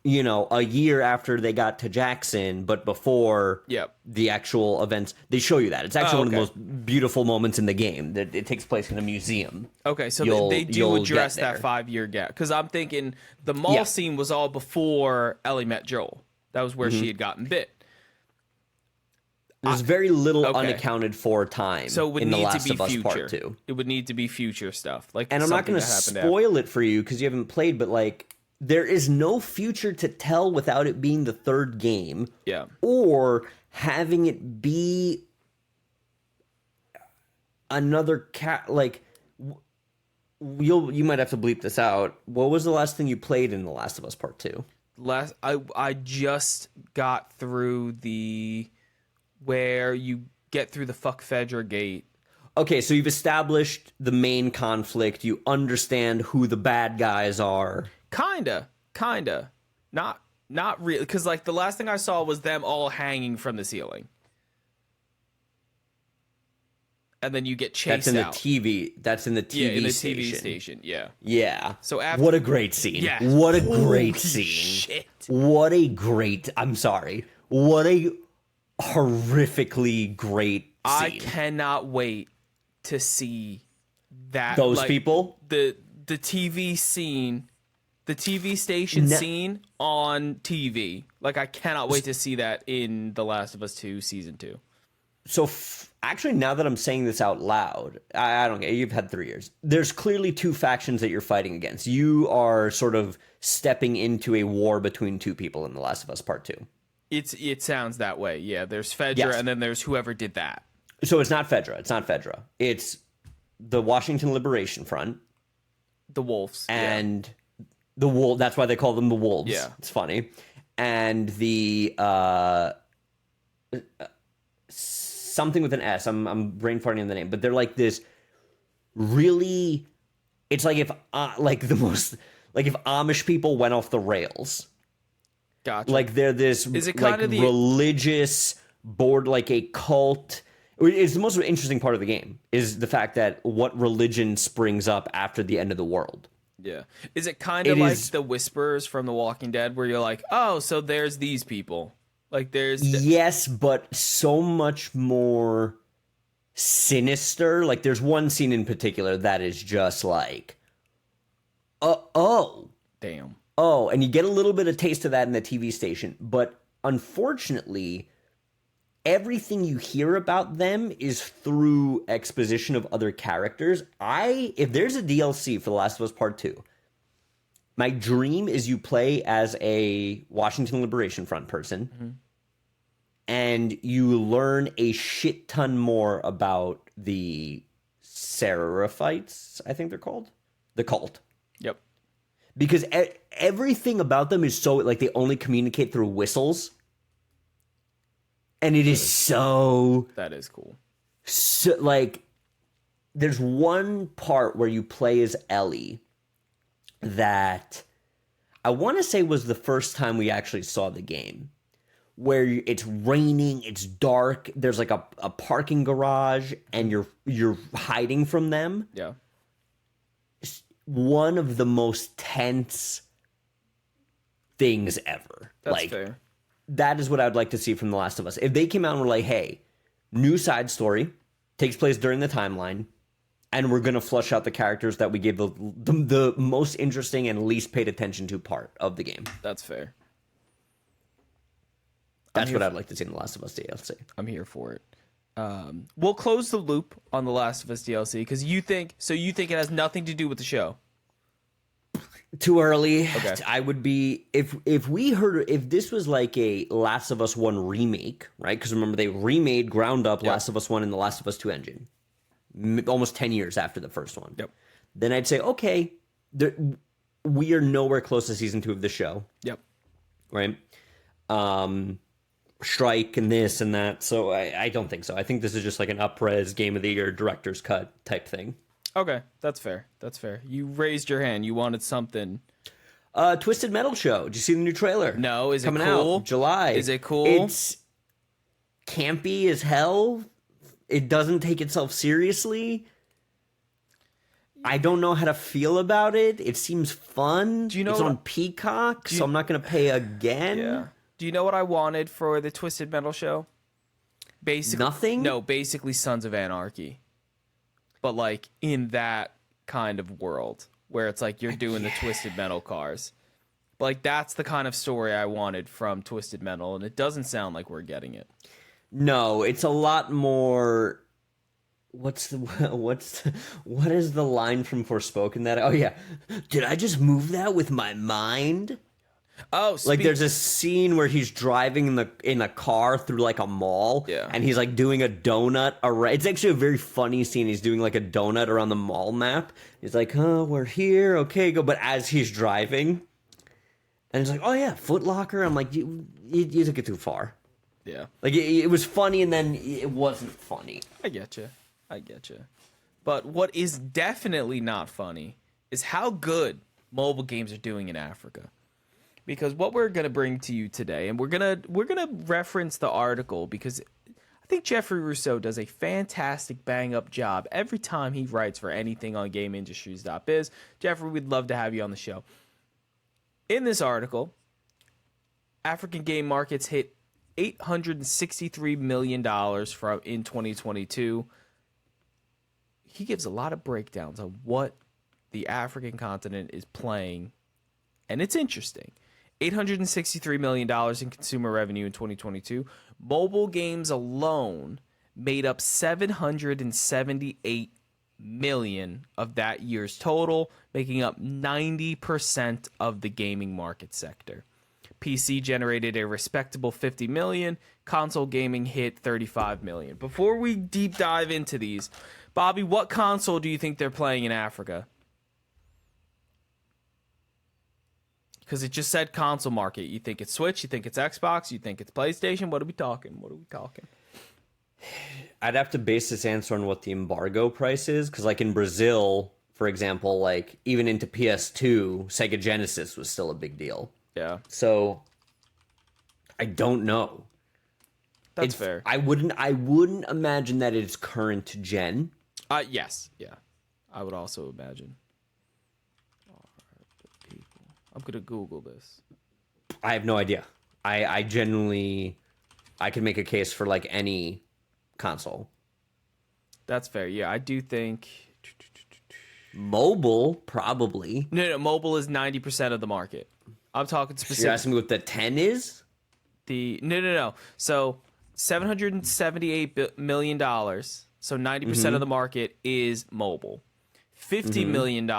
you know, a year after they got to Jackson, but before the actual events, they show you that. It's actually one of the most beautiful moments in the game. That it takes place in a museum. Okay, so they do address that 5-year gap. Because I'm thinking the mall scene was all before Ellie met Joel. That was where she had gotten bit. There's very little unaccounted for time. So it would in need the Last to be of Us future. Part 2. It would need to be future stuff. Like, and I'm not going to spoil it for you because you haven't played, but like, there is no future to tell without it being the third game. Yeah. Or having it be another like, you might have to bleep this out. What was the last thing you played in The Last of Us Part 2? I just got through where you get through the fuck Fedra gate. Okay, so you've established the main conflict. You understand who the bad guys are. Kinda. Not really, because like the last thing I saw was them all hanging from the ceiling, and then you get chased out. That's in the TV station. Yeah. So after, what a great scene. Yeah. What a great scene. Shit. What a horrifically great scene. I cannot wait to see that. Those people? The TV scene The TV station scene on TV. Like, I cannot wait to see that in The Last of Us 2 Season 2. So, actually, now that I'm saying this out loud, I don't get it. You've had 3 years. There's clearly 2 factions that you're fighting against. You are sort of stepping into a war between 2 people in The Last of Us Part 2. It sounds that way. Yeah, there's Fedra, Yes. and then there's whoever did that. So it's not Fedra. It's the Washington Liberation Front. The Wolves. And the Wolf. That's why they call them the Wolves. Yeah. It's funny. And the something with an S. I'm brain farting on the name, but they're like this really. It's like if if Amish people went off the rails. Gotcha. Like they're this Is it like kind of the religious board, like a cult. It's the most interesting part of the game is the fact that what religion springs up after the end of the world. Yeah. Is it kind of like the Whisperers from The Walking Dead where you're like, oh, so there's these people. Like there's... Yes, but so much more sinister. Like there's one scene in particular that is just like, oh. Damn. Oh, and you get a little bit of taste of that in the TV station. But unfortunately, everything you hear about them is through exposition of other characters. If there's a DLC for The Last of Us Part 2, my dream is you play as a Washington Liberation Front person, and you learn a shit ton more about the Seraphites, I think they're called. The cult. Yep. Because everything about them is so, like, they only communicate through whistles. And it is so... That is cool. So, like, there's one part where you play as Ellie that I want to say was the first time we actually saw the game. Where it's raining, it's dark, there's, like, a parking garage, and you're hiding from them. Yeah. One of the most tense things ever. That's fair. That is what I'd like to see from The Last of Us. If they came out and were like, hey, new side story, takes place during the timeline, and we're going to flush out the characters that we gave the most interesting and least paid attention to part of the game. That's fair. That's what I'd like to see in The Last of Us DLC. I'm here for it. We'll close the loop on The Last of Us DLC because you think it has nothing to do with the show. Too early. Okay. I would be if this was like a Last of Us 1 remake, right? Because remember they remade ground up Last of Us 1 in the Last of Us 2 engine, almost 10 years after the first one. Yep. Then I'd say, okay, we are nowhere close to season 2 of the show. Yep. Right. Strike and this and that. So I don't think so. I think this is just like an up-res Game of the Year director's cut type thing. Okay, that's fair. That's fair. You raised your hand. You wanted something. Twisted Metal show. Did you see the new trailer? No, is it coming cool? out July? Is it cool? It's campy as hell. It doesn't take itself seriously. I don't know how to feel about it. It seems fun. Do you know it's on Peacock, so I'm not going to pay again. Yeah. Do you know what I wanted for the Twisted Metal show? Basically, nothing. No, basically Sons of Anarchy, but like in that kind of world where it's like you're doing the Twisted Metal cars. But like that's the kind of story I wanted from Twisted Metal, and it doesn't sound like we're getting it. No, it's a lot more. What is the line from Forspoken that? Oh yeah, did I just move that with my mind? Oh, like there's a scene where he's driving in a car through like a mall, and he's like doing a donut around. It's actually a very funny scene. He's doing like a donut around the mall map. He's like, "Oh, we're here, okay, go." But as he's driving, and he's like, "Oh yeah, Foot Locker." I'm like, you took it too far. Yeah, like it was funny, and then it wasn't funny. I get you. But what is definitely not funny is how good mobile games are doing in Africa. Because what we're going to bring to you today, and we're gonna reference the article because I think Jeffrey Rousseau does a fantastic bang-up job every time he writes for anything on GameIndustries.biz. Jeffrey, we'd love to have you on the show. In this article, African game markets hit $863 million in 2022. He gives a lot of breakdowns on what the African continent is playing and it's interesting. $863 million in consumer revenue in 2022. Mobile games alone made up $778 million of that year's total, making up 90% of the gaming market sector. PC generated a respectable 50 million. Console gaming hit 35 million. Before we deep dive into these, Bobby, what console do you think they're playing in Africa? Because it just said console market. You think it's Switch? You think it's Xbox? You think it's PlayStation? What are we talking? I'd have to base this answer on what the embargo price is, because like in Brazil, for example, like even into PS2, Sega Genesis was still a big deal. Yeah. So I don't know. That's fair. I wouldn't imagine that it's current gen. Yes. Yeah. I would also imagine. I'm gonna Google this. I have no idea. I genuinely, I can make a case for like any console. That's fair. Yeah, I do think mobile probably. No, mobile is 90% of the market. I'm talking specific. You're asking me what the 10 is? No. So $778 million. So 90% of the market is mobile. $50 million.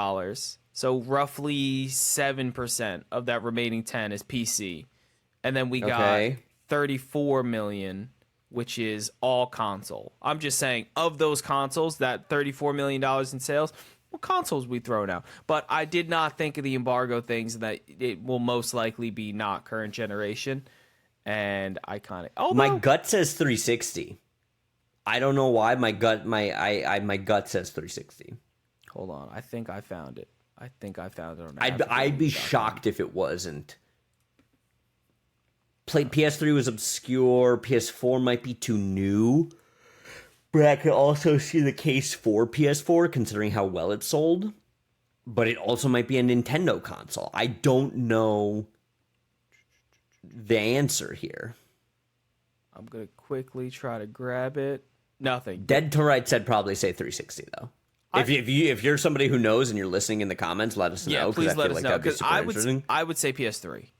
So roughly 7% of that remaining 10 is PC. And then we got 34 million, which is all console. I'm just saying, of those consoles, that $34 million in sales, what consoles we throw out? But I did not think of the embargo things, and that it will most likely be not current generation. And I kind of... My gut says 360. I don't know why. My gut says 360. Hold on. I think I found it. On I'd be shocked if it wasn't. PS3 was obscure. PS4 might be too new. But I could also see the case for PS4, considering how well it sold. But it also might be a Nintendo console. I don't know the answer here. I'm going to quickly try to grab it. Nothing. Dead to Right said probably say 360, though. If you're somebody who knows and you're listening in the comments, let us know. Yeah, please let us know. Because I would say PS3.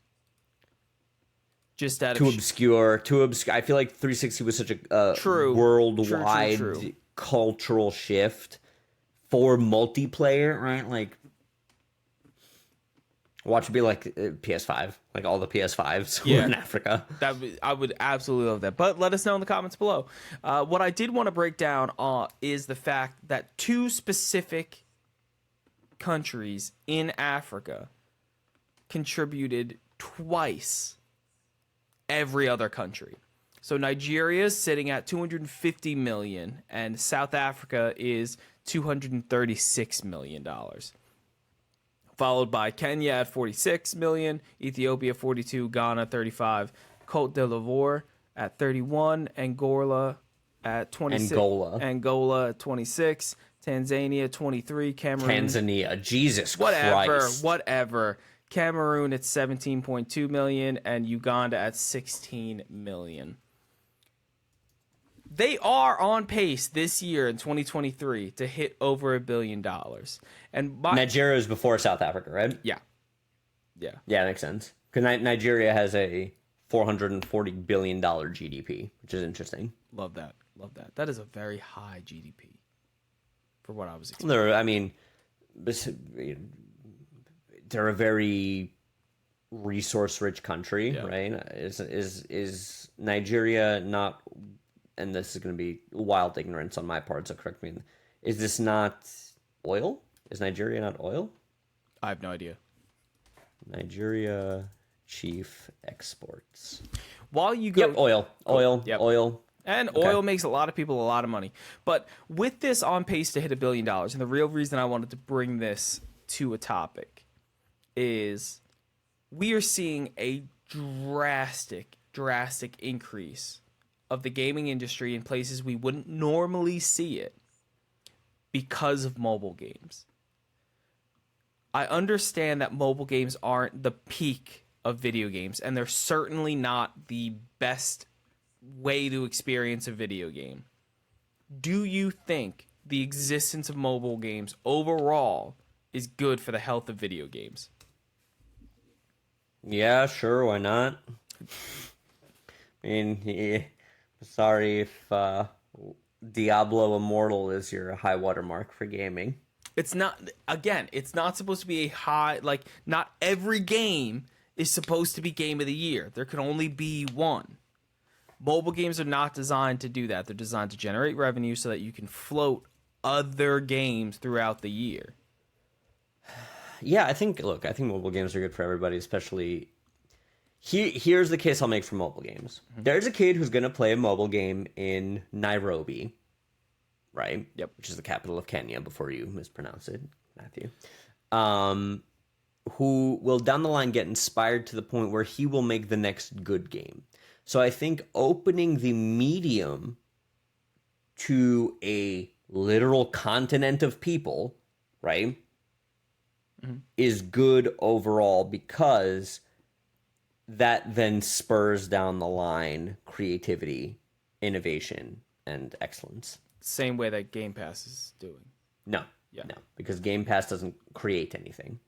Just out of too obscure. I feel like 360 was such a worldwide cultural shift for multiplayer, right? Like, watch it be like PS5, like all the PS5s were in Africa. I would absolutely love that. But let us know in the comments below. What I did want to break down is the fact that two specific countries in Africa contributed twice every other country. So Nigeria is sitting at 250 million, and South Africa is $236 million. Followed by Kenya at 46 million, Ethiopia 42, Ghana 35, Cote d'Ivoire at 31, Angola at 26, Angola at 26, Tanzania 23, Cameroon. Jesus Christ. Whatever. Cameroon at 17.2 million and Uganda at 16 million. They are on pace this year in 2023 to hit over $1 billion. And Nigeria is before South Africa, right? Yeah. Yeah, that makes sense. Because Nigeria has a $440 billion GDP, which is interesting. Love that. That is a very high GDP for what I was expecting. They're a very resource-rich country, right? Is Nigeria not? And this is going to be wild ignorance on my part, so correct me. Is this not oil? Is Nigeria not oil? I have no idea. Nigeria chief exports. While you go, oil. And oil makes a lot of people a lot of money. But with this on pace to hit $1 billion, and the real reason I wanted to bring this to a topic is we are seeing a drastic increase of the gaming industry in places we wouldn't normally see it because of mobile games. I understand that mobile games aren't the peak of video games, and they're certainly not the best way to experience a video game. Do you think the existence of mobile games overall is good for the health of video games? Yeah, sure, why not? I mean, sorry if Diablo Immortal is your high watermark for gaming. It's not, again, it's not supposed to be a high, like, not every game is supposed to be game of the year. There can only be one. Mobile games are not designed to do that. They're designed to generate revenue so that you can float other games throughout the year. Yeah, I think mobile games are good for everybody, especially... Here's the case I'll make for mobile games. Mm-hmm. There's a kid who's going to play a mobile game in Nairobi, right? Yep. Which is the capital of Kenya, before you mispronounce it, Matthew. Who will down the line get inspired to the point where he will make the next good game. So I think opening the medium to a literal continent of people, right, is good overall, because that then spurs down the line creativity, innovation, and excellence. Same way that Game Pass is doing. No, because Game Pass doesn't create anything.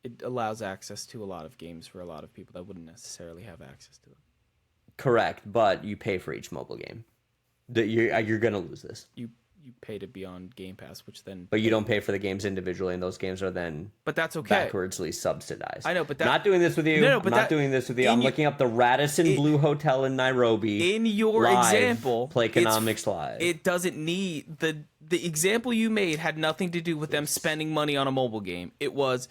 It allows access to a lot of games for a lot of people that wouldn't necessarily have access to them. Correct, but you pay for each mobile game. You're going to lose this. You pay to be on Game Pass, which then... But you don't pay for the games individually, and those games are then... But that's okay. ...backwardsly subsidized. I know, but that... Not doing this with you. No, but not doing this with you. I'm looking up the Radisson Blue Hotel in Nairobi. In your example... Playconomics Live. It doesn't need... The example you made had nothing to do with them spending money on a mobile game. It was...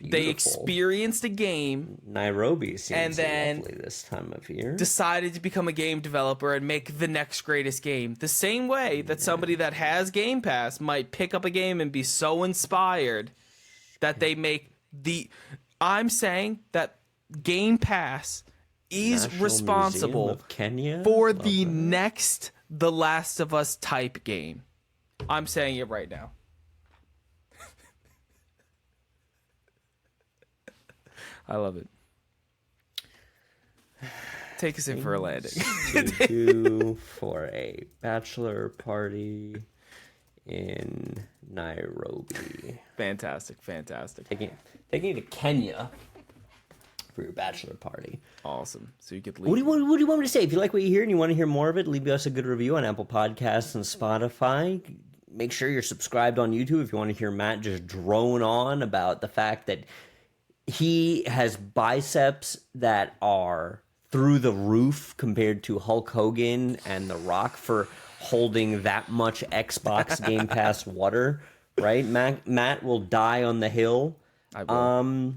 They experienced a game... Nairobi seems and then lovely this time of year. Decided to become a game developer and make the next greatest game. The same way that somebody that has Game Pass might pick up a game and be so inspired that they make the... I'm saying that Game Pass is National responsible Museum of Kenya? for the next The Last of Us type game. I'm saying it right now. I love it. Take us in for a landing. Do for a bachelor party in Nairobi. Fantastic. Taking you to Kenya for your bachelor party. Awesome. So you get to leave. What do you want me to say? If you like what you hear and you want to hear more of it, leave us a good review on Apple Podcasts and Spotify. Make sure you're subscribed on YouTube if you want to hear Matt just drone on about the fact that he has biceps that are through the roof compared to Hulk Hogan and The Rock for holding that much Xbox Game Pass water, right? Matt will die on the hill. I will.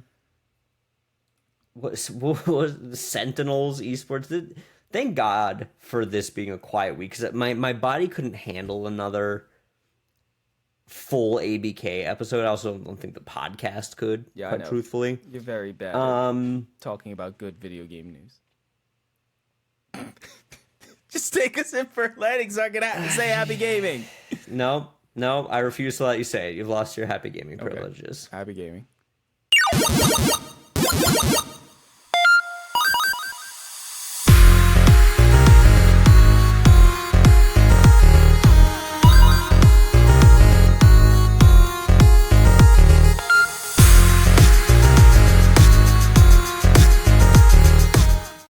What was the Sentinels esports? Thank God for this being a quiet week, because my body couldn't handle another full ABK episode. I also don't think the podcast could, quite truthfully. You're very bad talking about good video game news. Just take us in for a landing so I can say happy gaming. No, I refuse to let you say it. You've lost your happy gaming privileges. Happy gaming.